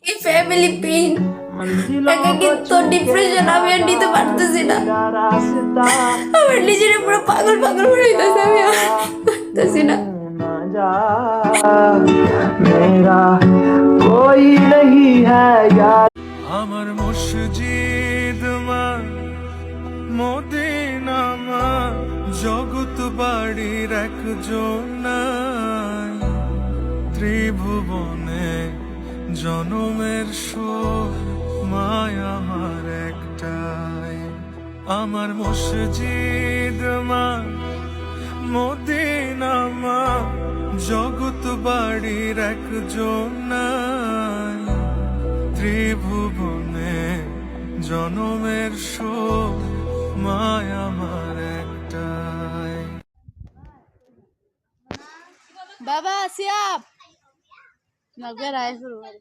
এই family pain, একাকিত্ব, depression আমি আর নিতে পারতেছি না। আমার নিজের পুরো পাগল পাগল মনে হইতেছে, আমি আর পারতেছি না। मेरा कोई नहीं है यार। আমার মসজিদ মা, মদিনা মা, জগৎ বাড়ির একজন ত্রিভুবনে জনমের সুখ মায়া আমার একটাই। আমার মসজিদ মা, মদিনা মা, জগৎ বাড়ির একজন ত্রিভুবনে জনমের সুখ মায়া আমার একটাই। বাবা সিয়াব নগর আয় শুরু করে